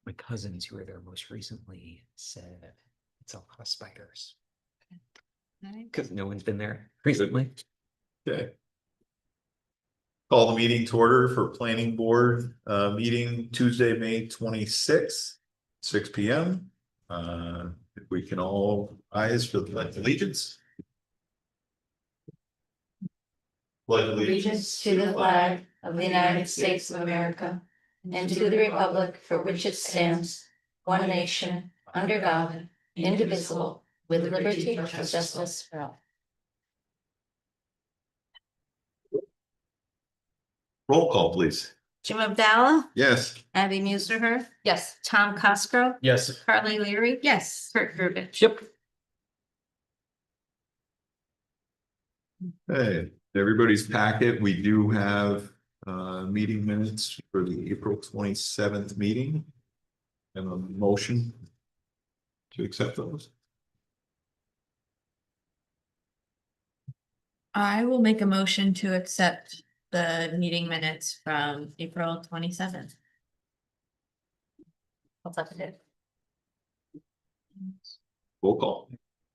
my cousins who were there most recently said it's a lot of spiders because no one's been there recently. Okay. Call the meeting to order for planning board, meeting Tuesday, May 26th, 6 p.m. If we can all rise for the pledge of allegiance. Pledge Allegiance to the flag of the United States of America and to the republic for which it stands, one nation, under God, indivisible, with liberty and justice for all. Roll call, please. Jim Abdallah, Yes. Abby Musser, yes. Tom Cosgrove, Yes. Carly Leary, yes. Kurt Burbidge. Yep. Hey, everybody's packet, we do have meeting minutes for the April 27th meeting. And a motion to accept those. I will make a motion to accept the meeting minutes from April 27th. I'll second it. Roll call.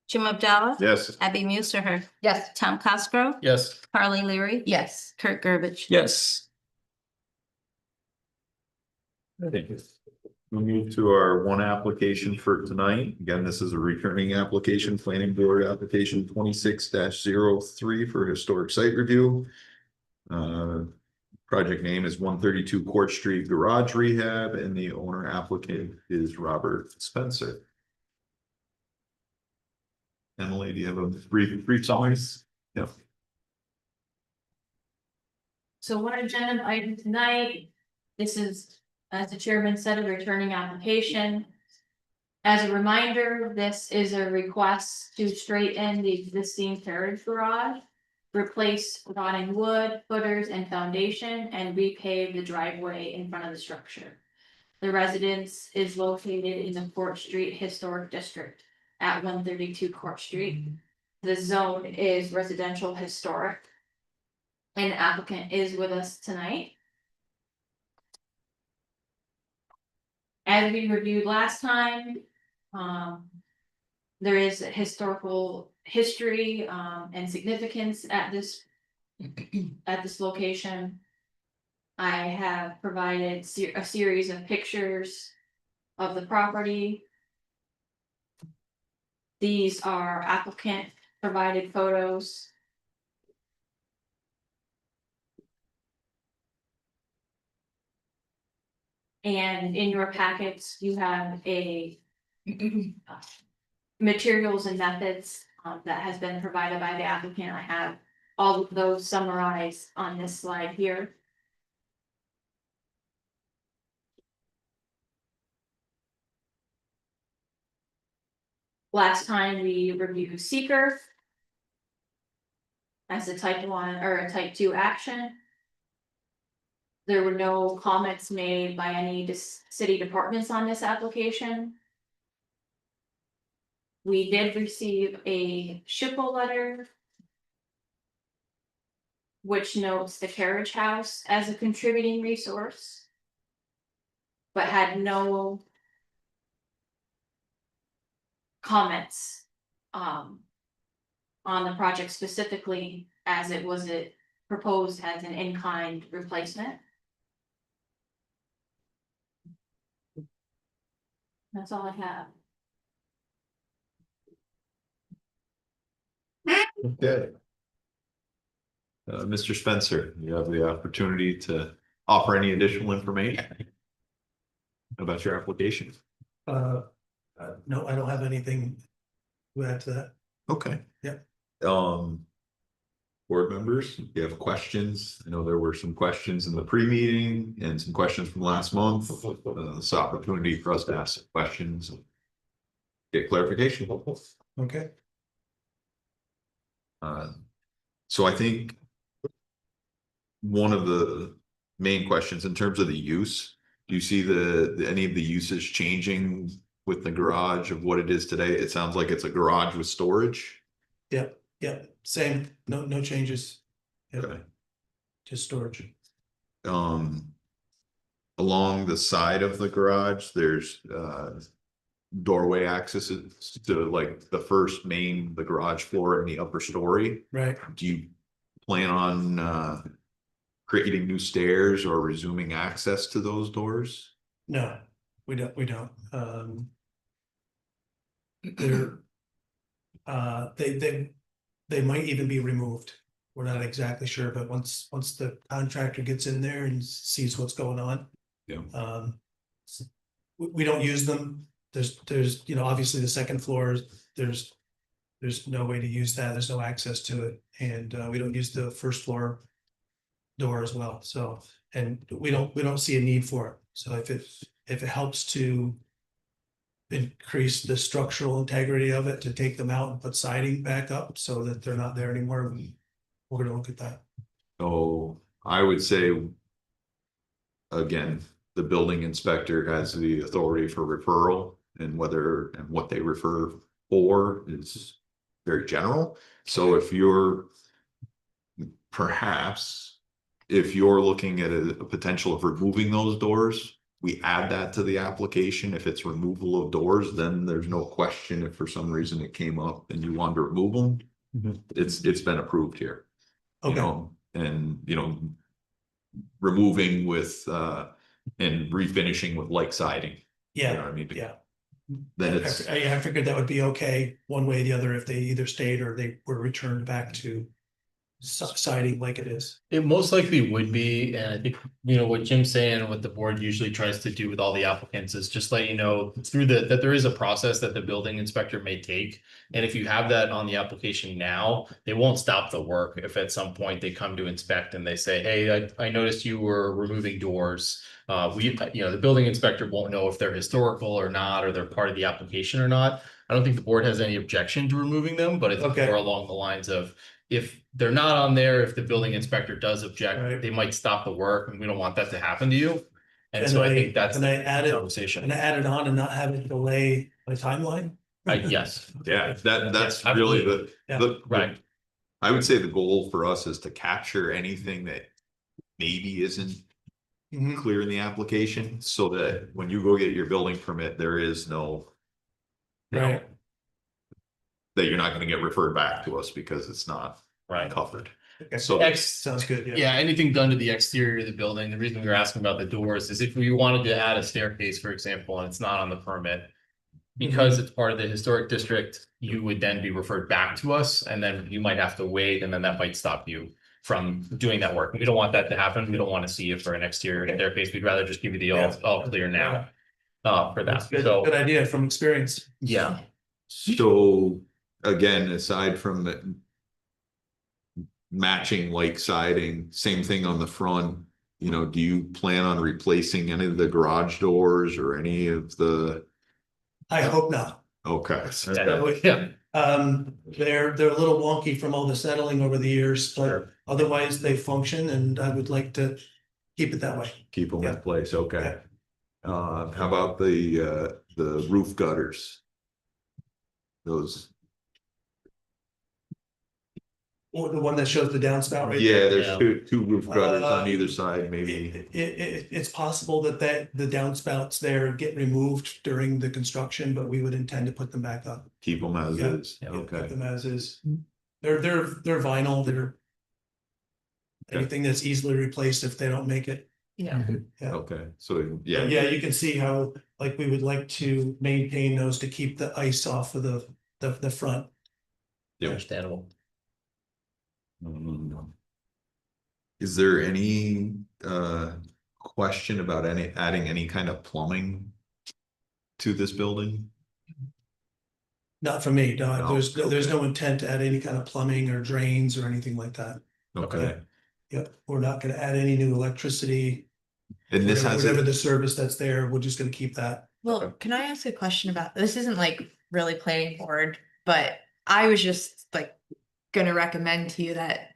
Jim Abdallah. Yes. Abby Musser, Yes. Tom Cosgrove, Yes. Carly Leary, Yes. Kurt Burbidge. Yes. We'll move to our one application for tonight. Again, this is a returning application, planning board application 26-03 for historic site review. Project name is 132 Court Street Garage Rehab, and the owner applicant is Robert Spencer. Emily, do you have a brief summary? Yep. So one agenda item tonight, this is, as the chairman said, a returning application. As a reminder, this is a request to straighten the existing carriage garage, replace rotting wood, footers and foundation, and repave the driveway in front of the structure. The residence is located in the Court Street Historic District at 132 Court Street. The zone is residential historic. And the applicant is with us tonight. As we reviewed last time, there is a historical history and significance at this location. I have provided a series of pictures of the property. These are applicant provided photos. And in your packets, you have a materials and methods that has been provided by the applicant. I have all of those summarized on this slide here. Last time we reviewed seeker as a type 1 or a type 2 action. There were no comments made by any city departments on this application. We did receive a SHPO letter, which notes the carriage house as a contributing resource, but had no comments on the project specifically, as it was proposed as an in-kind replacement. That's all I have. Okay. Mr. Spencer, you have the opportunity to offer any additional information about your application. No, I don't have anything to add to that. Okay. Yeah. Board members, if you have questions, I know there were some questions in the pre-meeting and some questions from last month. This opportunity for us to ask questions and get clarification. Okay. So I think one of the main questions in terms of the use, do you see any of the usage changing with the garage of what it is today? It sounds like it's a garage with storage. Yeah, same, no changes. Yep. Okay. Just storage. along the side of the garage, there's doorway accesses to like the first main, the garage floor and the upper story. Right, Do you plan on creating new stairs or resuming access to those doors? no, we don't, they're, they might even be removed. We're not exactly sure, but once the contractor gets in there and sees what's going on. Yeah. We don't use them. There's, you know, obviously the second floor, there's no way to use that. There's no access to it. And we don't use the first floor door as well. So, and we don't see a need for it. So if it helps to increase the structural integrity of it, to take them out and put siding back up so that they're not there anymore, we're gonna look at that. So I would say, again, the building inspector has the authority for referral, and whether and what they refer for is very general. So if you're perhaps, if you're looking at a potential of removing those doors, we add that to the application. If it's removal of doors, then there's no question if for some reason it came up and you want to remove them. Mhm. It's been approved here. You Okay, know, and removing with and refinishing with like siding. You know yeah, what I mean? yeah. Then it's, I figured that would be okay, one way or the other, if they either stayed or they were returned back to siding like it is. It most likely would be, and I think, what Jim's saying, and what the board usually tries to do with all the applicants is just let you know through that there is a process that the building inspector may take. And if you have that on the application now, they won't stop the work if at some point they come to inspect and they say, hey, I noticed you were removing doors. The building inspector won't know if they're historical or not, or they're part of the application or not. I don't think the board has any objection to removing them, but it's Okay. more along the lines of, if they're not on there, if the building inspector does Right. object, they might stop the work, and we don't want that to happen to you. And Can so I I- think that's can I the add it- conversation. And add it on and not have it delay my timeline? Yes, yeah, that's Yeah, really absolutely. the right. I would say the goal for us is to capture anything that maybe isn't Mhm. clear in the application, so that when you go get your building permit, there is no, Right, that you're not gonna get referred back to us because it's not Right. covered. okay, So sounds good, yeah. Yeah, anything done to the exterior of the building, the reason we were asking about the doors is if we wanted to add a staircase, for example, and it's not on the permit. Because it's part of the historic district, you would then be referred back to us, and then you might have to wait, and then that might stop you from doing that work. We don't want that to happen. We don't want to see it for an exterior staircase. We'd rather just give you the all clear now. For that, Good so, idea from experience. yeah. So again, aside from the matching like siding, same thing on the front, do you plan on replacing any of the garage doors or any of the, I hope not. okay. Yeah. They're a little wonky from all the settling over the years, but Sure. otherwise they function and I would like to keep it that way. Keep them Yeah. in place, okay. How about the roof gutters? Those, Or the one that shows the downspout right yeah, there. there's Yeah. two roof gutters on Uh, either side, maybe. It's possible that the downspouts there get removed during the construction, but we would intend to put them back up. Keep them as Yeah. is, Yeah, Put okay. them as is. They're vinyl, they're. Okay. Anything that's easily replaced if they don't make it. Yeah. Yeah. Okay, so, But yeah, yeah, you can see how, like, we would like to maintain those to keep the ice off of the front. Yep. Understandable. Is there any question about adding any kind of plumbing to this building? Not for me, no, No. there's no intent to add any kind of plumbing or drains or anything like that. Okay, Yep, we're not gonna add any new electricity. and this has, Whatever the service that's there, we're just gonna keep that. Well, can I ask a question about, this isn't like really planning board, but I was just like gonna recommend to you that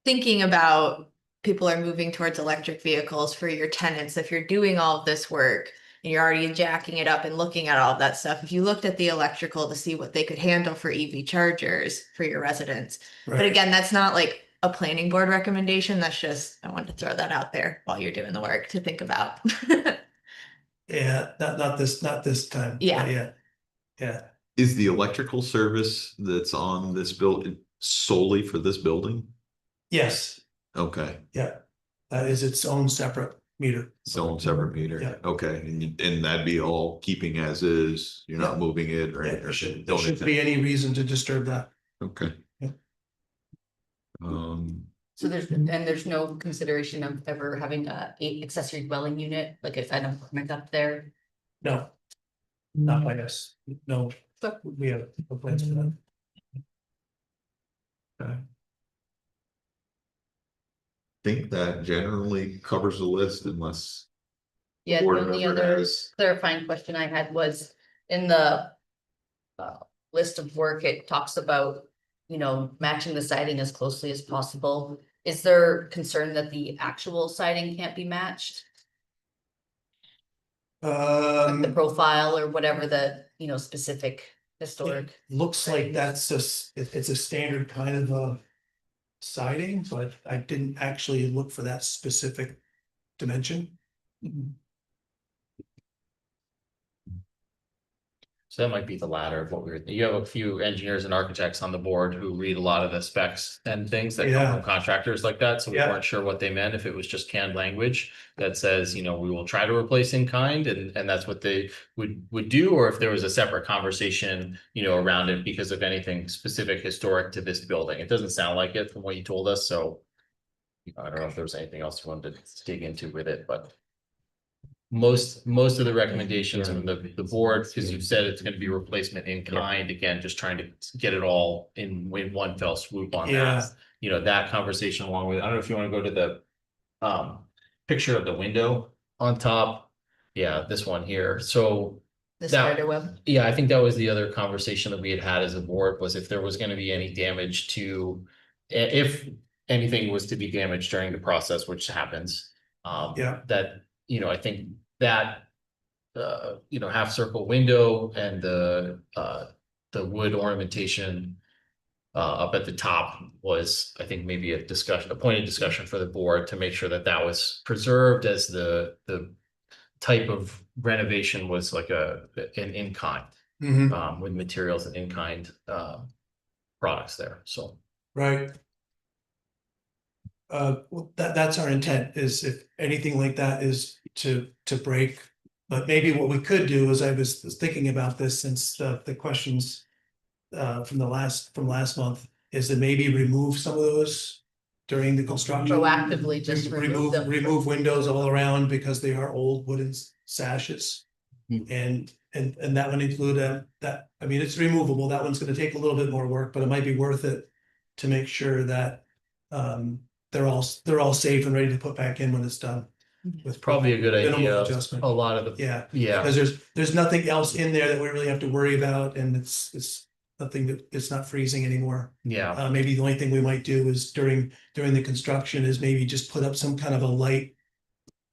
thinking about people are moving towards electric vehicles for your tenants, if you're doing all of this work and you're already jacking it up and looking at all of that stuff, if you looked at the electrical to see what they could handle for EV chargers for your residents. But Right, again, that's not like a planning board recommendation. That's just, I wanted to throw that out there while you're doing the work to think about. Yeah, not this time. but Yeah. Yeah. Yeah, Is the electrical service that's on this building solely for this building? yes, Okay, yeah. That is its own separate meter. its own separate meter. Yeah. Okay, and that'd be all keeping as is, you're not Yeah. moving it or Yeah, anything. there shouldn't don't be any reason to disturb that. Okay. Yeah. So there's no consideration of ever having a accessory dwelling unit, like if an apartment up there. No. Not by us, no, we have no plans for that. Okay. Think that generally covers the list unless. Yeah, the board only member other has- clarifying question I had was in the. List of work, it talks about, matching the siding as closely as possible. Is there concern that the actual siding can't be matched? Like the profile or whatever the, specific historic. Looks like that's just, it's a standard kind of a siding, but I didn't actually look for that specific dimension. So that might be the latter of what you have a few engineers and architects on the board who read a lot of the specs and things that come Yeah. from contractors like that, so we Yeah. weren't sure what they meant, if it was just canned language that says, we will try to replace in kind, and that's what they would do, or if there was a separate conversation, around it because of anything specific historic to this building. It doesn't sound like it from what you told us, so I don't know if there was anything else you wanted to dig into with it, but most of the recommendations from the board, because you've said it's gonna be replacement in kind, again, just trying to get it all in one fell swoop on Yeah. that. That conversation along with, I don't know if you wanna go to the picture of the window on top. Yeah, this one here. So The That- spider web. yeah, I think that was the other conversation that we had as a board, was if there was gonna be any damage to, if anything was to be damaged during the process, which happens. Yeah. That, I think that, half circle window and the wood ornamentation up at the top was, I think, maybe a pointed discussion for the board to make sure that that was preserved as the type of renovation was like an in-kind, Mhm, with materials and in-kind, products there, so. right. Well, that's our intent, is if anything like that is to break. But maybe what we could do is, I was thinking about this since the questions. From last month, is to maybe remove some of those during the construction. Proactively just remove them. Remove windows all around because they are old wooden sashes. And that would include that, I mean, it's removable, that one's gonna take a little bit more work, but it might be worth it. To make sure that they're all safe and ready to put back in when it's done. With Probably a good minimal idea. adjustment. A lot of the, Yeah, yeah, because there's nothing else in there that we really have to worry about, and it's nothing that, it's not freezing anymore. yeah, Maybe the only thing we might do is during the construction is maybe just put up some kind of a light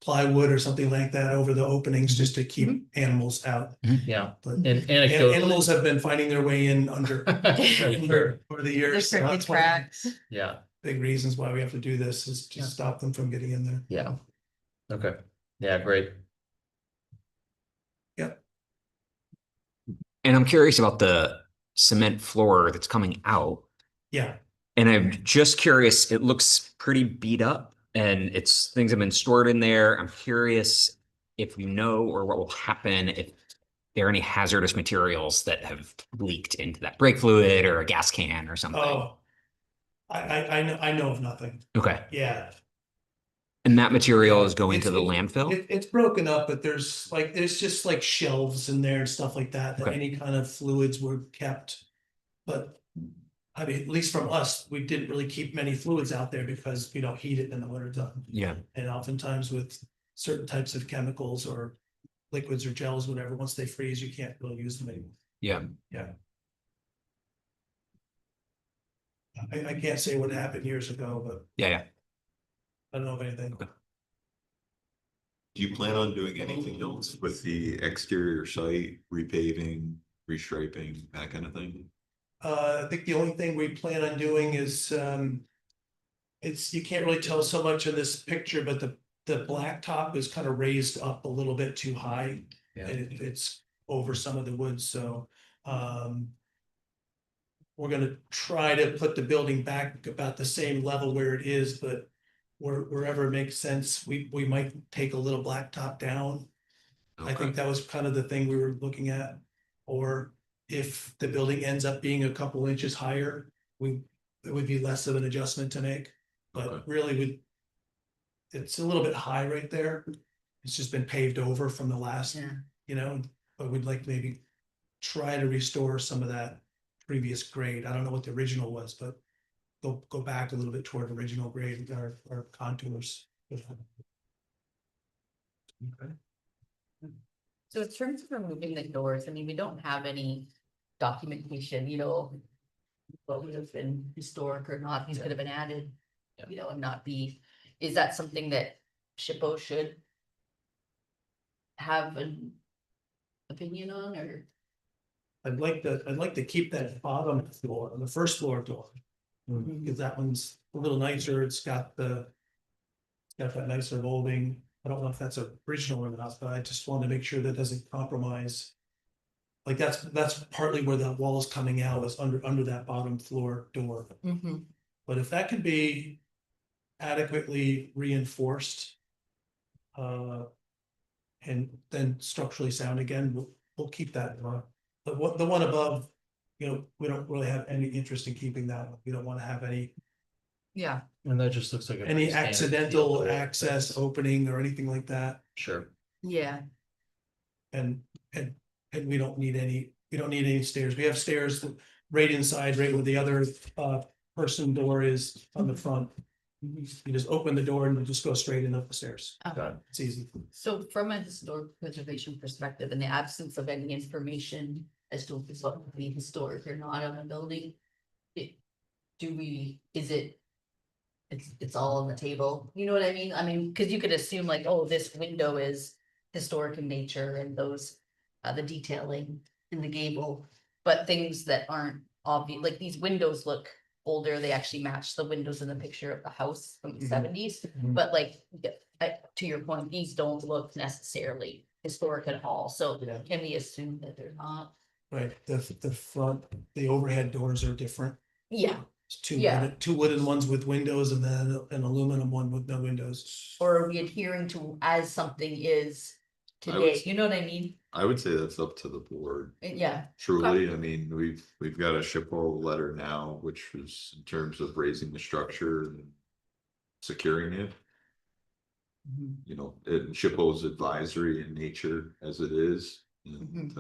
plywood or something like that over the openings, just to keep animals out. yeah. But And animals have been finding their way in under Sure. over the years. The so cricket that's one of the tracks. Yeah, Big reasons why we have to do this, is to Yeah. stop them from getting in there. yeah. Okay, yeah, great. And I'm curious about the cement floor that's coming out. Yeah, And I'm just curious, it looks pretty beat up and things have been stored in there. I'm curious if you know, or what will happen if there are any hazardous materials that have leaked into that brake fluid or a gas can or something. oh. I know of nothing, Okay. yeah. And that material is going It's- to the landfill? It's broken up, but there's just like shelves in there and stuff like that, that Okay. any kind of fluids were kept. But, I mean, at least from us, we didn't really keep many fluids out there because we don't heat it in the winter time. Yeah. And oftentimes with certain types of chemicals or liquids or gels, whatever, once they freeze, you can't really use them anymore. Yeah. Yeah. I can't say what happened years ago, but Yeah. I don't know of anything. Okay. Do you plan on doing anything else with the exterior site, repaving, restriping, that kind of thing? I think the only thing we plan on doing is, it's, you can't really tell so much in this picture, but the blacktop is kind of raised up a little bit too high. Yeah. And it's over some of the woods, so, we're gonna try to put the building back about the same level where it is, but wherever it makes sense, we might take a little blacktop down. I Okay. think that was kind of the thing we were looking at. Or if the building ends up being a couple inches higher, it would be less of an adjustment to make. But Okay. really it's a little bit high right there. It's just been paved over from the last, but we'd like to maybe try to restore some of that previous grade. I don't know what the original was, but go back a little bit toward original grade with our contours. So in terms of removing the doors, I mean, we don't have any documentation, what would have been historic or not, these could have been added, and not be, is that something that SHPO should have an opinion on, or? I'd like to keep that bottom floor, the first floor door. Because that one's a little nicer, it's got that nicer molding. I don't know if that's original or not, but I just wanted to make sure that doesn't compromise. Like that's partly where the wall is coming out, is under that bottom floor door. But if that can be adequately reinforced. And then structurally sound again, we'll keep that. The one above, we don't really have any interest in keeping that one. We don't want to have any Yeah. And that just looks like a. any pretty standard accidental field. access opening or anything like that. Sure. Yeah. And we don't need any stairs. We have stairs right inside, right where the other person door is on the front. You just open the door and you just go straight in up the stairs. Okay. It's easy. So from a historic preservation perspective, in the absence of any information as to what would be historic or not on the building, it's all on the table, you know what I mean? I mean, because you could assume like, oh, this window is historic in nature and those, the detailing in the gable, but things that aren't obvious, like these windows look older, they actually match the windows in the picture of the house from the Mhm. 70s. But like, to your point, these don't look necessarily historic at all, so Yeah. can we assume that they're not? Right, the front, the overhead doors are different. Yeah, It's two Yeah. two wooden ones with windows and then an aluminum one with no windows. or are we adhering to as something is today, you know what I mean? I would say that's up to the board. Yeah, Truly, I mean, we've got a SHPO letter now, which is in terms of raising the structure and securing it. SHPO's advisory in nature as it is. And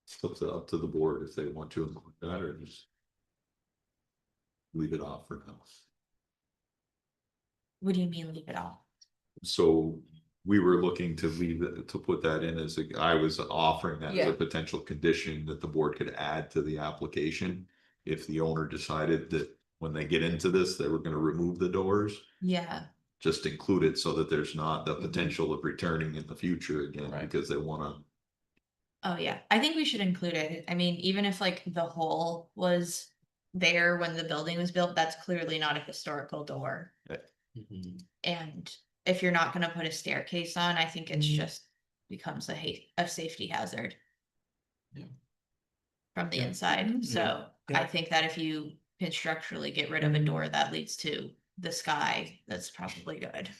it's up to the board if they want to include that or just leave it off for now. What do you mean leave it off? So we were looking to to put that in I was offering that as Yeah. a potential condition that the board could add to the application. If the owner decided that when they get into this, they were gonna remove the doors, Yeah, just include it so that there's not the potential of returning in the future again, Right. because they wanna. oh yeah, I think we should include it. I mean, even if like the hole was there when the building was built, that's clearly not a historical door. Mhm. And if you're not gonna put a staircase on, I think it's just becomes a safety hazard. Yeah. From the Yeah. inside, so I Yeah. think that if you can structurally get rid of a door that leads to the sky, that's probably good.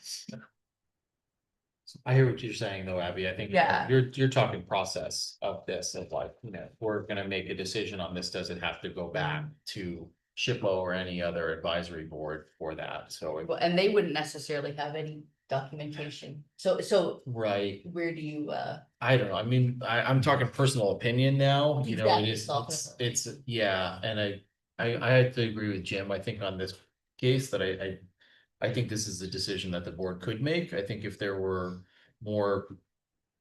I hear what you're saying though, Abby. I think Yeah. you're talking process of this of like, we're gonna make a decision on this. Does it have to go back to SHPO or any other advisory board for that? So, well, and they wouldn't necessarily have any documentation, so right. where do you, I don't know. I mean, I'm talking personal opinion now, it Exactly, is, self- it's, yeah, and I have to agree with Jim. I think on this case that I think this is a decision that the board could make. I think if there were more,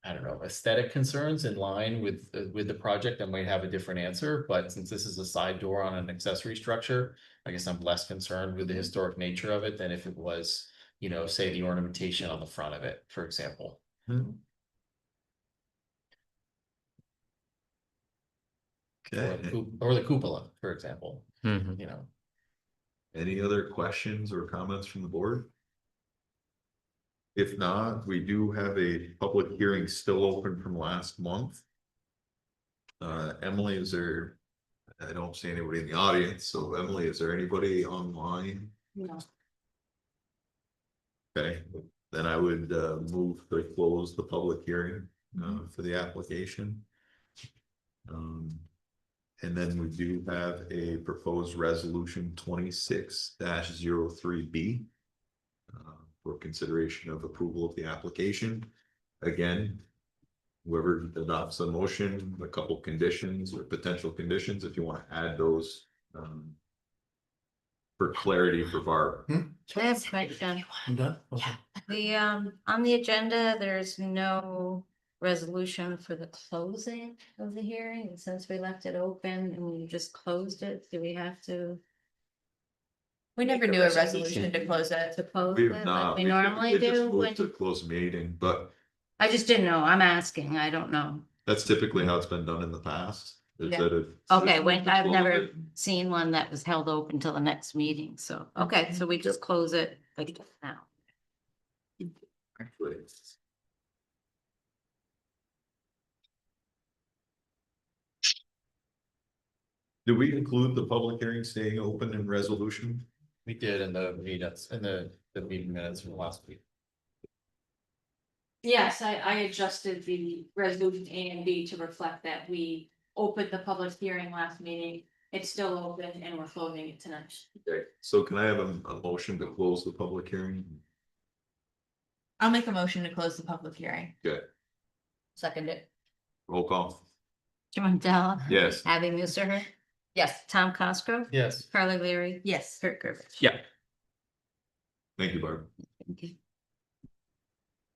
I don't know, aesthetic concerns in line with the project, I might have a different answer, but since this is a side door on an accessory structure, I guess I'm less concerned with the historic nature of it than if it was, say the ornamentation on the front of it, for example. Or Okay. or the cupola, for example, Mhm. Any other questions or comments from the board? If not, we do have a public hearing still open from last month. Emily, is there, I don't see anybody in the audience, so Emily, is there anybody online? No. Okay, then I would move to close the public hearing for the application. And then we do have a proposed resolution 26-03B for consideration of approval of the application. Again, whoever adopts the motion, a couple conditions or potential conditions, if you want to add those for clarity for Barb. I have a question. I'm done? Okay. On the agenda, there's no resolution for the closing of the hearing, and since we left it open and we just closed it, do we have to? We never make knew a resolution to close To it. close We it have like not. we we normally typically just do? move when- to close meeting, but I just didn't know, I'm asking, I don't know. that's typically how it's been done in the past. Is Yeah. that it- Okay, when, I've Close never it. seen one that was held open till the next meeting, so, okay, so we just close it like now. Actually. Do we include the public hearing staying open in resolution? We did in the minutes, in the meeting minutes from last week. Yes, I adjusted the resolution A and B to reflect that we opened the public hearing last meeting. It's still open and we're closing it tonight. Okay, so can I have a motion to close the public hearing? I'll make a motion to close the public hearing. Good, Second it. roll call. Jim Montel. Yes. Abby Musser. Yes. Tom Cosgrove. Yes. Carly Leary. Yes. Kurt Garbage. Yeah. Thank you, Barb. Thank you.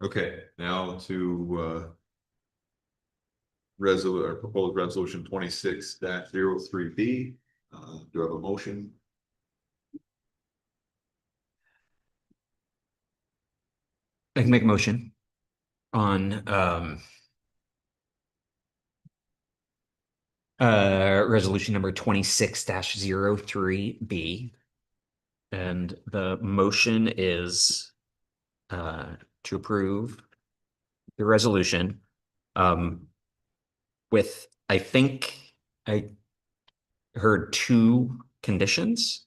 Okay, now to proposed resolution 26-03B. Do I have a motion? I can make a motion on resolution number 26-03B. And the motion is to approve the resolution with, I think I heard two conditions.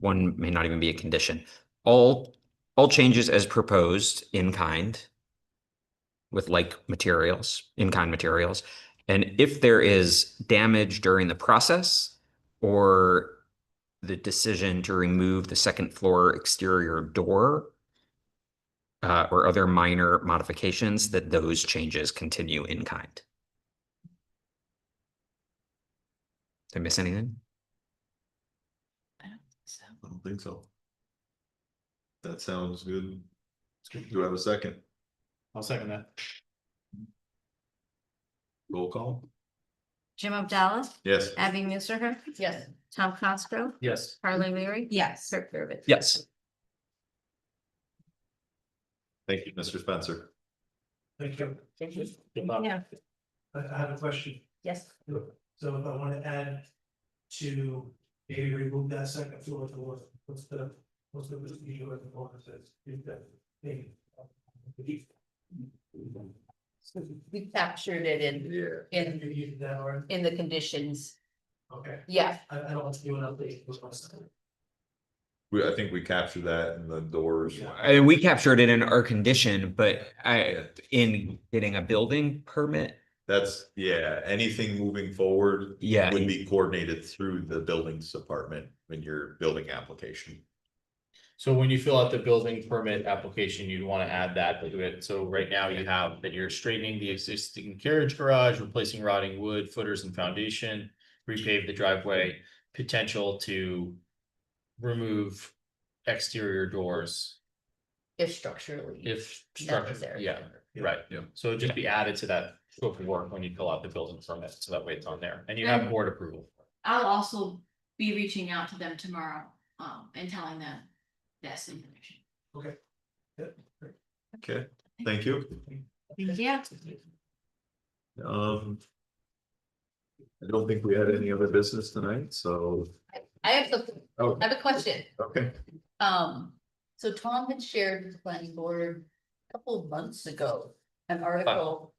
One may not even be a condition. All changes as proposed in kind with like materials, in-kind materials. And if there is damage during the process or the decision to remove the second floor exterior door or other minor modifications, that those changes continue in kind. Did I miss anything? I don't think so. That sounds good. Do I have a second? I'll second that. Roll call? Jim Abdallah. Yes. Abby Musser. Yes. Tom Cosgrove. Yes. Carly Leary. Yes. Kurt Garbage. Yes. Thank you, Mr. Spencer. Thank you. Yeah. I have a question. Yes. So if I want to add to maybe remove that second floor door, what's the procedure of the board says? Is that thing? We captured it Yeah. You use that or, in the conditions, okay, yeah, I don't want to do an update. with myself. I think we captured that in the doors. Yeah. And we captured it in our condition, but in getting a building permit, That's, yeah, anything moving forward yeah. would be coordinated through the buildings department in your building application. So when you fill out the building permit application, you'd want to add that to it. So right now you have that you're straightening the existing carriage garage, replacing rotting wood, footers and foundation, repave the driveway, potential to remove exterior doors if structurally. if structure, necessary. yeah, right. Yeah. So it'd just be added to that scope of work when you fill out the building permit, so that way it's on there, and you have board approval. I'll also be reaching out to them tomorrow, and telling them this information. Okay, thank you. Yeah. I don't think we had any other business tonight, so I have something, Oh, I have a question. okay. So Tom had shared with the planning board a couple of months ago, an article.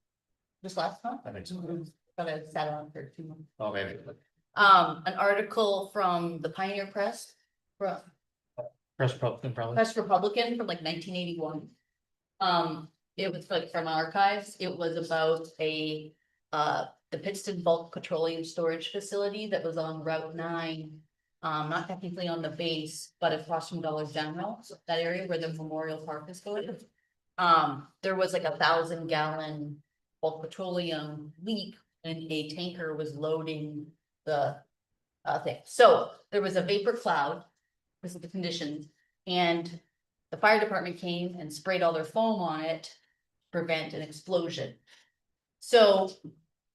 Just last month? I think so. But I sat on for 2 months. Oh, maybe. An article from the Pioneer Press. From Press Republican probably. Press Republican from like 1981. It was like from archives, it was about the Pittston Bulk Petroleum Storage Facility that was on Route 9. Not technically on the base, but across from Dollar General, that area where the Memorial Park is going. There was like 1,000-gallon bulk petroleum leak and a tanker was loading the thing. So there was a vapor cloud, this is the conditions, and the fire department came and sprayed all their foam on it to prevent an explosion. So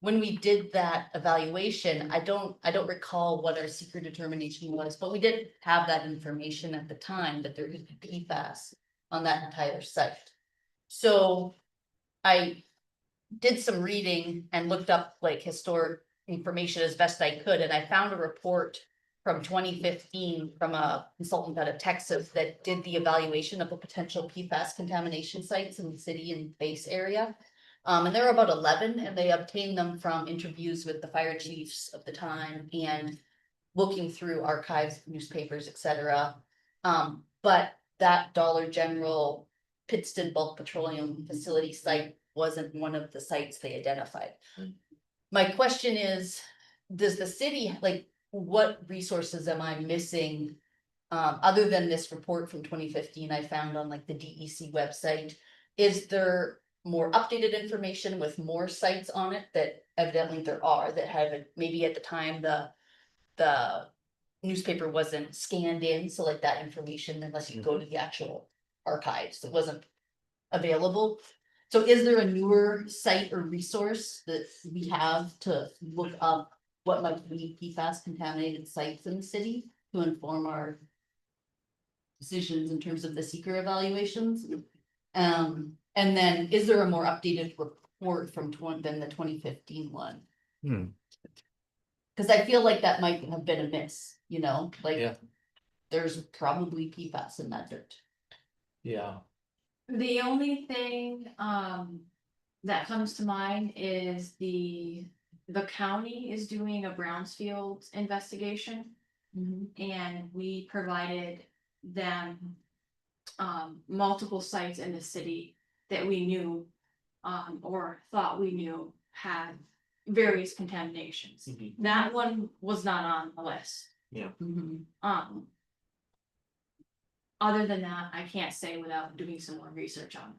when we did that evaluation, I don't recall what our secret determination was, but we did have that information at the time that there could be PFAS on that entire site. So I did some reading and looked up like historic information as best I could, and I found a report from 2015 from a consultant out of Texas that did the evaluation of the potential PFAS contamination sites in the city and base area. And there were about 11, and they obtained them from interviews with the fire chiefs of the time and looking through archives, newspapers, etc. But that Dollar General Pittston Bulk Petroleum Facility site wasn't one of the sites they identified. My question is, does the city, like, what resources am I missing? Other than this report from 2015 I found on like the DEC website, is there more updated information with more sites on it that evidently there are that have maybe at the time the newspaper wasn't scanned in, so like that information, unless you go to the actual archives, it wasn't available. So is there a newer site or resource that we have to look up what might be PFAS contaminated sites in the city to inform our decisions in terms of the seeker evaluations? And then is there a more updated report from than the 2015 one? Hmm. Cause I feel like that might have been a miss, you know, like. Yeah. There's probably PFAS in that dirt. Yeah. The only thing, that comes to mind is the county is doing a Brownsfield investigation. And we provided them, multiple sites in the city that we knew, or thought we knew had various contaminations. Mhm. That one was not on the list. Other than that, I can't say without doing some more research on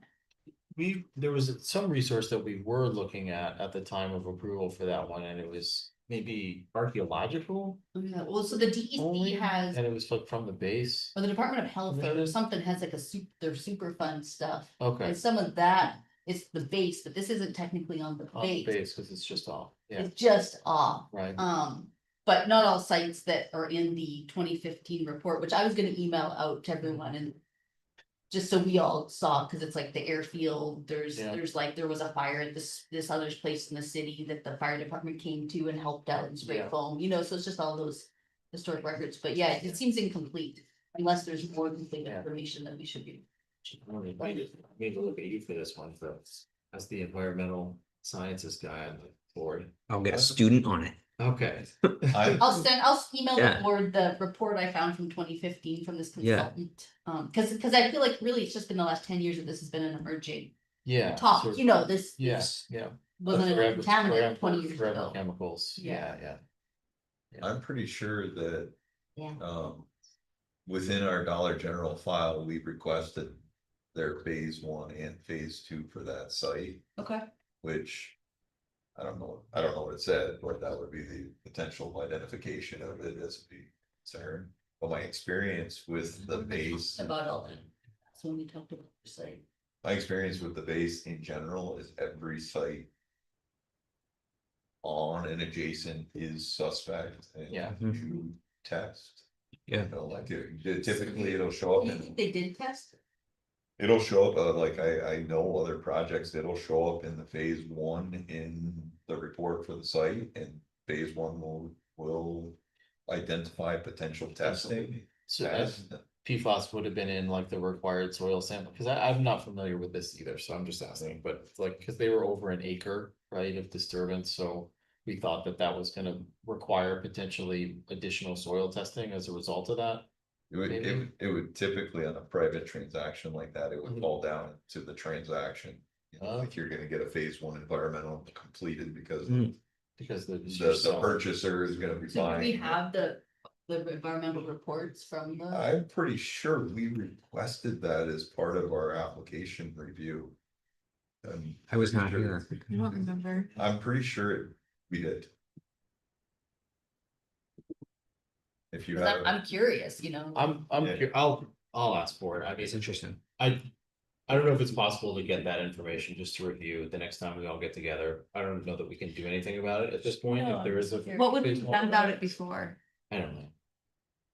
it. There was some resource that we were looking at the time of approval for that one, and it was maybe archaeological. Yeah, well, so the DEC only, has, And it was like from the base. or the Department of Health or Mhm. something has like their Superfund stuff. Okay. And some of that is the base, but this isn't technically on the On the base. base, cause it's just off, yeah, It's just off. right. But not all sites that are in the 2015 report, which I was gonna email out to everyone and. Just so we all saw, cause it's like the airfield, Yeah. there was a fire at this other place in the city that the fire department came to and helped out and spray Yeah. foam, you know, so it's just all those. Historic records, but yeah, it seems incomplete unless there's more complete Yeah. information that we should be. I need to look at you for this one, as the environmental sciences guy on the board. I'll get a student on it. Okay. I'll email Yeah. the board the report I found from 2015 from this Yeah. consultant. Cause I feel like really it's just been the last 10 years that this has been an emerging Yeah. topic, sort of- you know, this. Yes, yeah. Wasn't a Forever- contaminant forever- 20 years forever ago. Chemicals, Yeah. yeah. I'm pretty sure that, Yeah. within our Dollar General file, we requested their phase 1 and phase 2 for that site, Okay. which. I don't know what it said, but that would be the potential identification of it as a concern. But my experience with the base, About all that. That's when we talked about the site. my experience with the base in general is every site. On and adjacent is suspect and Yeah. you test. Yeah. You know, like typically it'll show up You in. think they did test? It'll show up, like I know other projects, it'll show up in the phase 1 in the report for the site and phase 1 will identify potential testing. So as- PFAS would have been in like the required soil sample, because I'm not familiar with this either, so I'm just asking, but it's like, because they were over an acre, right, of disturbance, so. We thought that that was gonna require potentially additional soil testing as a result of that. Maybe. It would typically on a private transaction like that, it would Mhm. fall down to the transaction. You know, like you're gonna get a phase one environmental completed because Mm. Because the. the purchaser is gonna be So do we buying. have the environmental reports from the, I'm pretty sure we requested that as part of our application review. I was not Pretty here. sure- I don't remember. I'm pretty sure we did. If you 'cause have. I'm curious, you know. Yeah. I'll ask for it, I mean, It's interesting. I don't know if it's possible to get that information just to review the next time we all get together. I don't know that we can do anything about it at this point, No, if there is a. I'm What would we phase have one. done about it before? I don't know,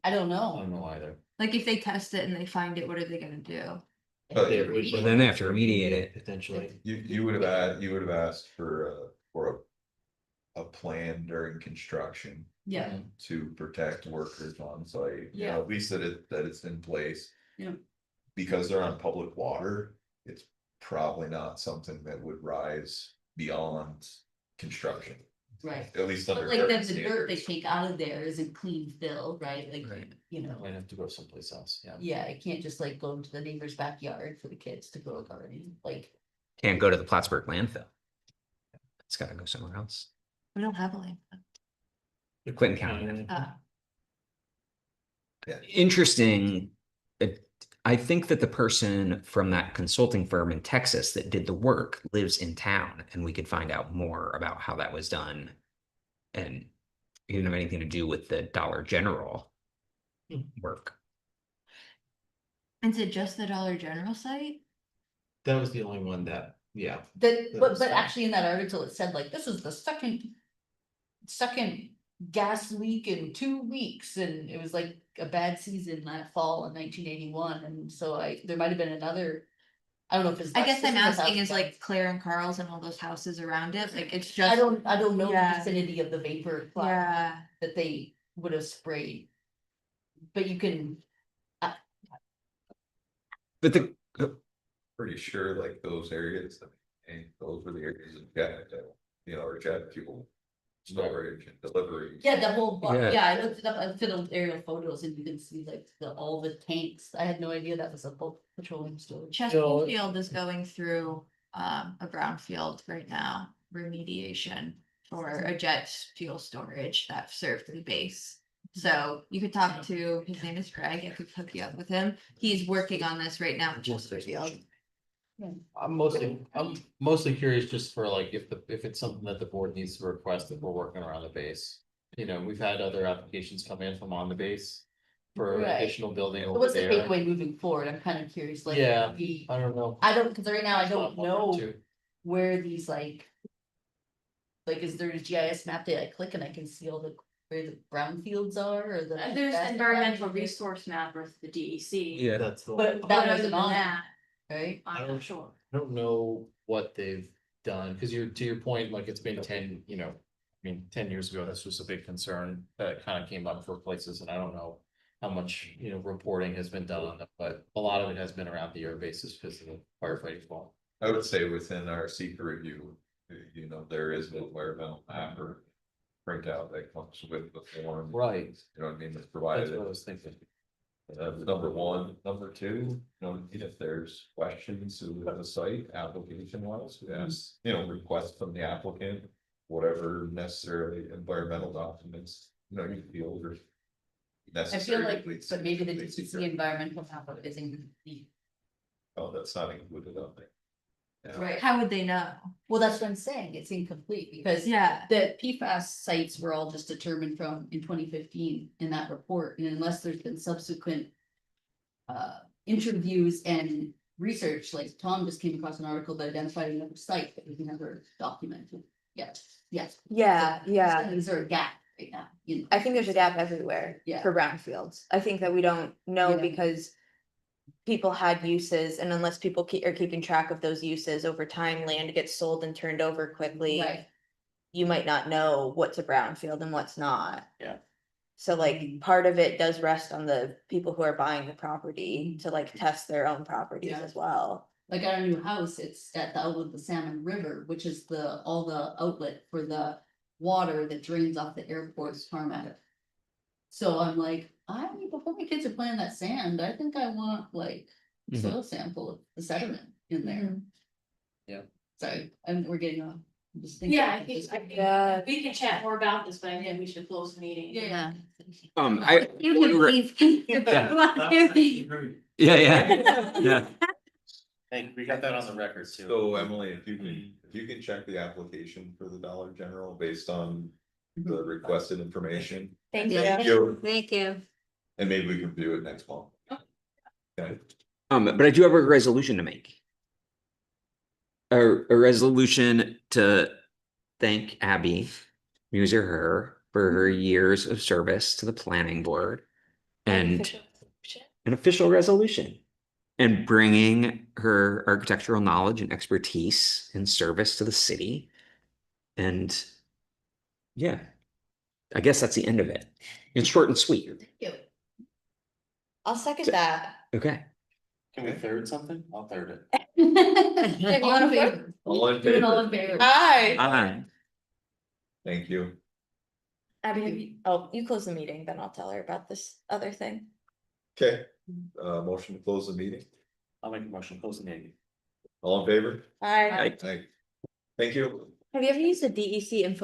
I don't I know. don't know either. Like if they test it and they find it, what are they gonna do? But They you- would- Well, then they have to remediate it. Potentially. You would have asked for a plan during construction Yeah, to protect workers on site. You know, Yeah. at least that it's in place. Yeah. Because they're on public water, it's probably not something that would rise beyond construction, right. at least But under. like current then the dirt they standards. take out of there isn't clean fill, right? Like, Right. you know, Might have to go someplace else, yeah. yeah, it can't just like go into the neighbor's backyard for the kids to grow a garden, like. Can't go to the Plattsburgh landfill. It's gotta go somewhere else. We don't have a land. Clinton County. Interesting. I think that the person from that consulting firm in Texas that did the work lives in town, and we could find out more about how that was done. And it didn't have anything to do with the Dollar General work. Is it just the Dollar General site? That was the only one that, yeah. That, That's but fine. actually in that article, it said like, this is the second gas leak in 2 weeks, and it was like a bad season that fall in 1981, and so there might have been another. I don't know if it's. I guess this I'm is the asking house is like Claire and Carl's and all those houses around it, like it's I just. I don't know the Yeah. vicinity of the vapor cloud Yeah, that they would have sprayed. But you can, But the Pretty sure like those areas, and those were the areas of jet, or jet fuel. Storage and delivery. yeah, the whole, Yeah. yeah, I looked it up, I filmed aerial photos and you can see like all the tanks. I had no idea that was a bulk petroleum storage. Chesterfield is going through a brownfield right now, remediation for a jet fuel storage that served the base. So you could talk to, his name is Greg, I could hook you up with him. He's working on this right now in Chesterfield. I'm mostly curious just for like, if it's something that the board needs to request, if we're working around the base. You know, we've had other applications come in from on the base for Right. additional building So over what's the there. takeaway moving forward? I'm kind of curious, like. Yeah. we- I don't know. I don't, because right now I don't One or know two. where these like. Like, is there a GIS map that I click and I can see all where the brownfields are or the. There's gas environmental brownfields? resource map with the DEC. yeah, That's the. But But that other wasn't than on, that, right? I'm not sure. I don't know what they've done, because to your point, like it's been 10, I mean, 10 years ago, this was a big concern that kind of came up for places, and I don't know. How much, reporting has been done on them, but a lot of it has been around the air bases because of the firefighting fall. I would say within our secret review, there is an environmental map or printout that comes with the form. Right. You know what I mean, that's That's provided. what I was thinking. Number one, number two, if there's questions to the site application wise, yes, request from the applicant. Whatever necessarily environmental documents, you feel are I feel necessary. like, to but maybe the complete DEC secret. environmental map isn't complete. Oh, that's not included on there. Yeah. Right, How would they know? well, that's what I'm saying, it's incomplete because. Yeah, The PFAS sites were all just determined from in 2015 in that report, and unless there's been subsequent. Interviews and research, like Tom just came across an article that identified another site that was never documented. Yes, yes. yeah. Is there a gap right now? I think there's a gap everywhere Yeah. for brownfields. I think that we don't know Yeah. because people had uses, and unless people are keeping track of those uses over time, land gets sold and turned over quickly. Right, You might not know what's a brownfield and what's not. Yeah. So like part of it does rest on the people who are buying the property to like test their own properties Yeah. as well. Like our new house, it's at the outlet of the Salmon River, which is all the outlet for the water that drains off the airport's tarmac. So I'm like, before my kids are playing that sand, I think I want like Mhm. soil sample of the sediment in there. Yeah. Sorry, we're getting on. I'm just thinking. Yeah, I think Yeah. we can chat more about this, but I think we should close the meeting. Yeah. Yeah, yeah. Hey, we got that on the record too. So Emily, if you can check the application for the Dollar General based on the requested information. Thank Yeah. you. Thank you. And maybe we can do it next month. Okay, But I do have a resolution to make. A resolution to thank Abby, Muser her, for her years of service to the planning board. And an official resolution. And bringing her architectural knowledge and expertise in service to the city. And yeah, I guess that's the end of it. It's short and sweet. I'll second that. Okay. Can we third something? I'll third it. If you All wanna in favor? all in Do it all favor? in favor. Hi. Thank you. Abby, you close the meeting, then I'll tell her about this other thing. Okay, motion to close the meeting. I'll make a motion, close the meeting. All in favor? Hi. Aye. Thank you. Have you ever used the DEC info